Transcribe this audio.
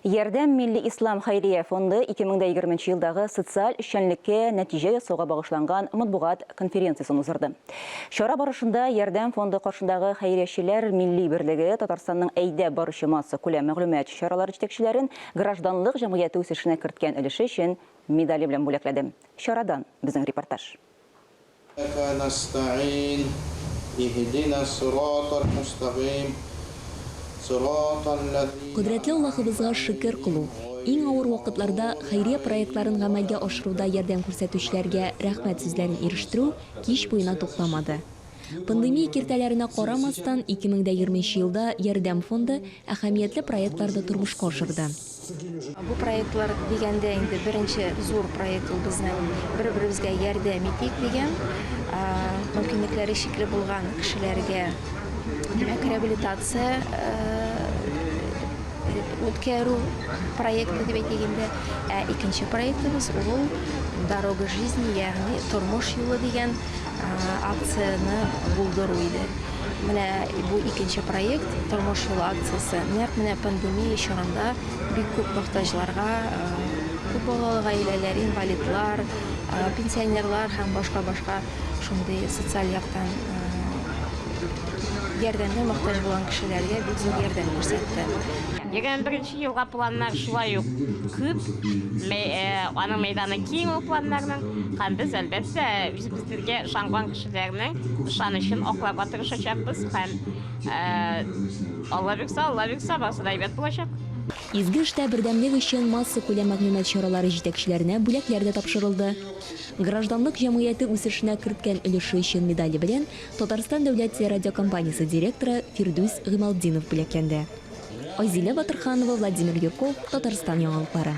Ярдәм Милли Ислам Хайрия фонды 2020 елдагы социаль эшчәнлеккә нәтиҗә ясауга багышланган матбугат конференциясын уздырды. Чара барышында Ярдәм фонды каршындагы хәйриячеләр милли берлеге Татарстанның әйдә баручы масса күләм мәгълүмат чаралары җитәкчеләрен гражданлык җәмгыяте үсешенә керткән өлеше өчен медале белән бүләкләде. Чарадан безнең репортаж. Кудрәтле Аллаһыбызга шөкер кылу. Иң авыр вакытларда хәйрия проектларын гамәлгә ашыруда ярдәм күрсәтүчеләргә рәхмәт сүзләрен ирештерү кич буена тукламады. Пандемия киртәләренә карамастан 2020 елда Ярдәм фонды әһәмиятле проектларда тормышка ашырды. Бу проектлар дигәндә инде беренче зур проект ул безнең бер-беребезгә ярдәм итик дигән, мөмкинлекләре шикле булган кешеләргә димәк реабилитация үткәрү проекты дип әйтгәндә, икенче проектыбыз ул дорога жизни, ягъни тормыш юлы дигән акцияны булдыру иде. Менә бу икенче проект тормыш юлы акциясе нәкъ менә пандемия чорында бик күп мохтаҗларга, күп балалы гаиләләр, инвалидлар, пенсионерлар һәм башка шундый социаль яктан ярдәмгә мохтаҗ булган кешеләргә бик зур ярдәм күрсәтте. 21 елга планнар шулай ук күп, аның мәйданы киң ул планнарның, һәм без әлбәттә безгә ышанган кешеләрнең ышанычын акларга тырышачакбыз һәм Алла бирсә барысы да әйбәт булачак. Изге эштә бердәмлек өчен масса күләм мәгълүмат чаралары җитәкчеләренә бүләкләр дә тапшырылды. Гражданлык җәмгыяте үсешенә керткән өлеше өчен медале белән Татарстан дәүләт радиокомпаниясе директоры Фирдүс Гыймалдинов бүләкләнде. Айзилә Батырханова, Владимир Юрков, Татарстан яңалыклары.